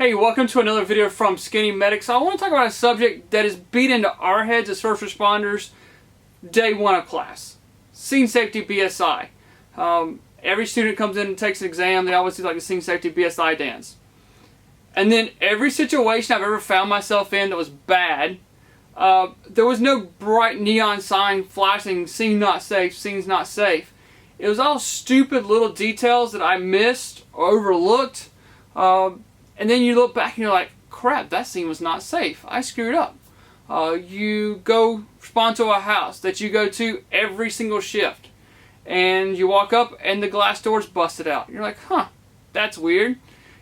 Hey, welcome to another video from Skinny Medic. So I want to talk about a subject that is beat into our heads as first responders day one of class. Scene Safety BSI. Every student comes in and takes an exam. They always do like the Scene Safety BSI dance. And then every situation I've ever found myself in that was bad, there was no bright neon sign flashing, scene not safe, scene's not safe. It was all stupid little details that I missed or overlooked. And then you look back and you're like, crap, that scene was not safe. I screwed up. You go respond to a house that you go to every single shift. And you walk up and the glass door's busted out. You're like, huh, that's weird.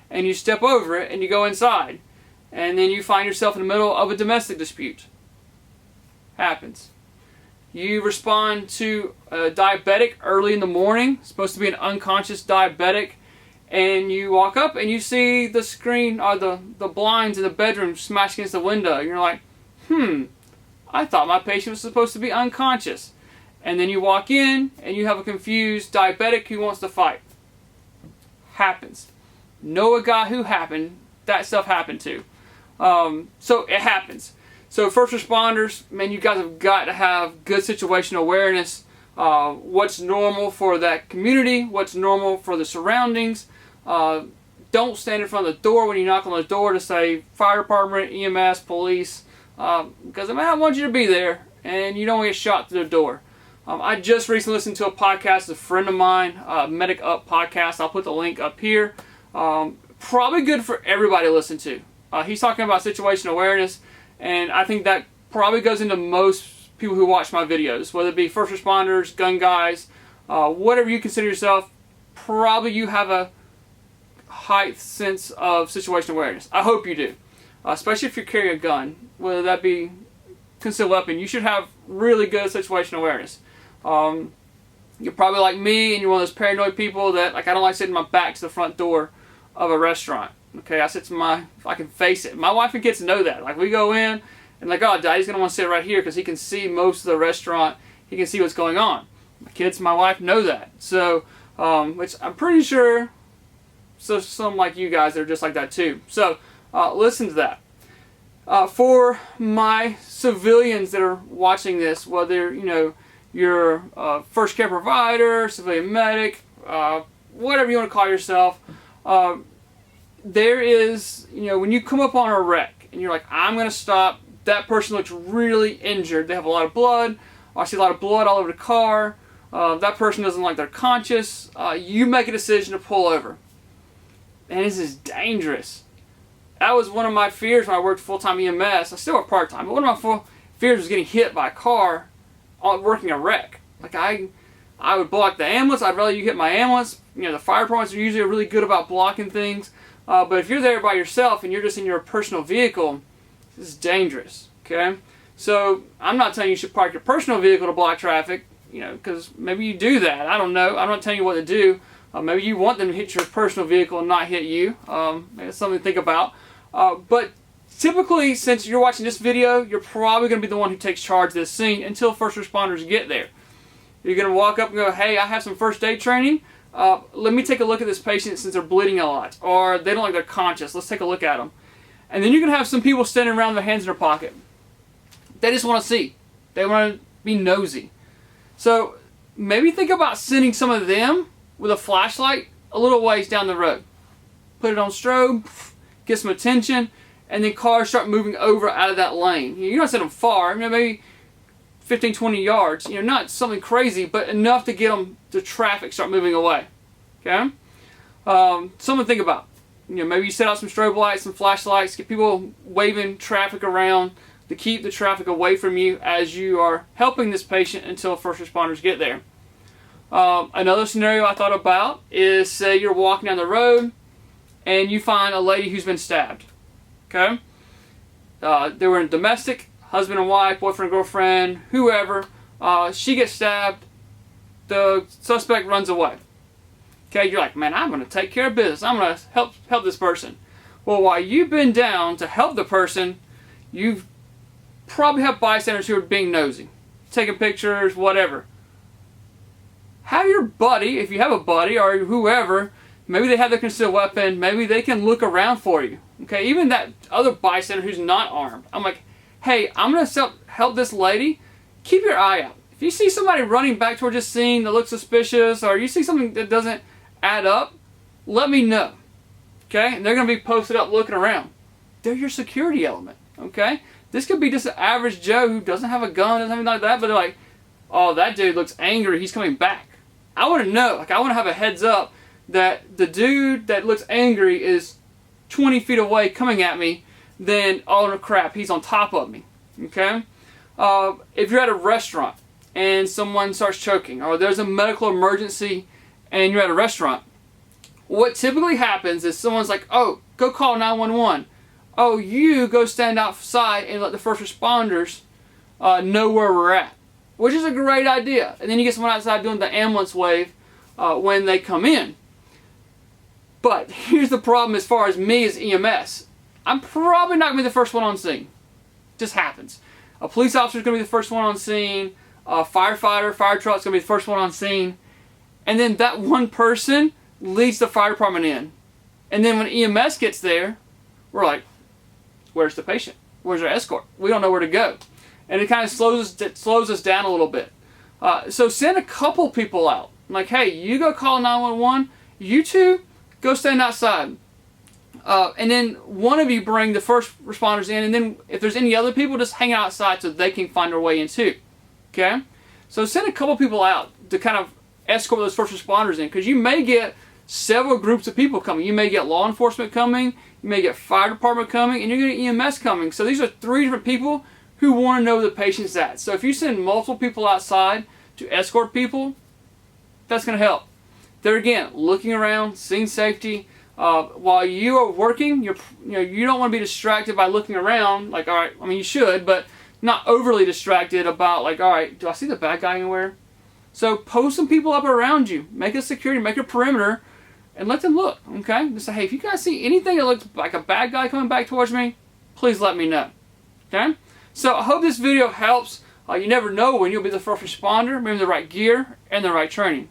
And you step over it and you go inside. And then you find yourself in the middle of a domestic dispute. Happens. You respond to a diabetic early in the morning. Supposed to be an unconscious diabetic. And you walk up and you see the screen or the blinds in the bedroom smashed against the window. You're like, I thought my patient was supposed to be unconscious. And then you walk in and you have a confused diabetic who wants to fight. Happens. Know a guy who that stuff happened to. So it happens. So first responders, man, you guys have got to have good situational awareness. What's normal for that community, what's normal for the surroundings. Don't stand in front of the door when you knock on the door to say fire department, EMS, police, because they might not want you to be there and you don't want to get shot through the door. I just recently listened to a podcast, a friend of mine, Medic Up podcast. I'll put the link up here. Probably good for everybody to listen to. He's talking about situational awareness, and I think that probably goes into most people who watch my videos, whether it be first responders, gun guys, whatever you consider yourself. Probably you have a high sense of situational awareness. I hope you do, especially if you're carrying a gun, whether that be concealed weapon. You should have really good situational awareness. You're probably like me, and you're one of those paranoid people that, like, I don't like sitting my back to the front door of a restaurant. Okay, I sit to if I can face it. My wife and kids know that. Like, we go in and like, oh, Daddy's gonna want to sit right here because he can see most of the restaurant. He can see what's going on. My kids, my wife know that. So, which I'm pretty sure. So some like you guys, they're just like that too. So listen to that. For my civilians that are watching this, whether you're a first care provider, civilian medic, whatever you want to call yourself, there is, when you come up on a wreck and you're like, I'm going to stop. That person looks really injured. They have a lot of blood. I see a lot of blood all over the car. That person doesn't look like they're conscious. You make a decision to pull over. And this is dangerous. That was one of my fears when I worked full-time EMS. I still work part-time, but one of my fears was getting hit by a car working a wreck. Like, I would block the ambulance. I'd rather you hit my ambulance. The fire departments are usually really good about blocking things. But if you're there by yourself and you're just in your personal vehicle, this is dangerous. Okay? So I'm not telling you should park your personal vehicle to block traffic, because maybe you do that. I don't know. I'm not telling you what to do. Maybe you want them to hit your personal vehicle and not hit you. Maybe it's something to think about. But typically, since you're watching this video, you're probably going to be the one who takes charge of this scene until first responders get there. You're going to walk up and go, hey, I have some first aid training. Let me take a look at this patient since they're bleeding a lot. Or they don't look like they're conscious. Let's take a look at them. And then you're going to have some people standing around with their hands in their pocket. They just want to see. They want to be nosy. So maybe think about sending some of them with a flashlight a little ways down the road. Put it on strobe, get some attention, and then cars start moving over out of that lane. You're not sending them far, maybe 15, 20 yards. Not something crazy, but enough to get them, the traffic start moving away. Okay? Something to think about. Maybe you set out some strobe lights, some flashlights, get people waving traffic around to keep the traffic away from you as you are helping this patient until first responders get there. Another scenario I thought about is, say you're walking down the road and you find a lady who's been stabbed. Okay? They were in domestic, husband and wife, boyfriend, girlfriend, whoever. She gets stabbed. The suspect runs away. Okay, you're like, man, I'm going to take care of business. I'm going to help this person. Well, while you've been down to help the person, you've probably have bystanders who are being nosy, taking pictures, whatever. Have your buddy, if you have a buddy or whoever, maybe they have their concealed weapon, maybe they can look around for you. Okay, even that other bystander who's not armed. I'm like, hey, I'm going to help this lady. Keep your eye out. If you see somebody running back towards this scene that looks suspicious, or you see something that doesn't add up, let me know. Okay? And they're going to be posted up looking around. They're your security element. Okay? This could be just an average Joe who doesn't have a gun, doesn't have anything like that, but they're like, oh, that dude looks angry, he's coming back. I want to know. Like, I want to have a heads up that the dude that looks angry is 20 feet away coming at me, then, oh no crap, he's on top of me. Okay? If you're at a restaurant and someone starts choking, or there's a medical emergency and you're at a restaurant, what typically happens is someone's like, oh, go call 911. Oh, you go stand outside and let the first responders know where we're at. Which is a great idea. And then you get someone outside doing the ambulance wave when they come in. But here's the problem as far as me as EMS. I'm probably not going to be the first one on scene. Just happens. A police officer is going to be the first one on scene. A firefighter, fire truck is going to be the first one on scene. And then that one person leads the fire department in. And then when EMS gets there, we're like, where's the patient? Where's our escort? We don't know where to go. And it kind of slows us down a little bit. So send a couple people out. Like, hey, you go call 911. You two, go stand outside. And then one of you bring the first responders in. And then if there's any other people, just hang outside so they can find their way in too. Okay? So send a couple people out to kind of escort those first responders in. Because you may get several groups of people coming. You may get law enforcement coming. You may get fire department coming. And you're going to get EMS coming. So these are 3 different people who want to know where the patient's at. So if you send multiple people outside to escort people, that's going to help. There again, looking around, scene safety. While you are working, you don't want to be distracted by looking around. Like, all right, I mean you should, but not overly distracted about like, all right, do I see the bad guy anywhere? So post some people up around you. Make a security, make a perimeter, and let them look. Okay, just say, hey, if you guys see anything that looks like a bad guy coming back towards me, please let me know. Okay. So I hope this video helps. You never know when you'll be the first responder. Bring the right gear and the right training.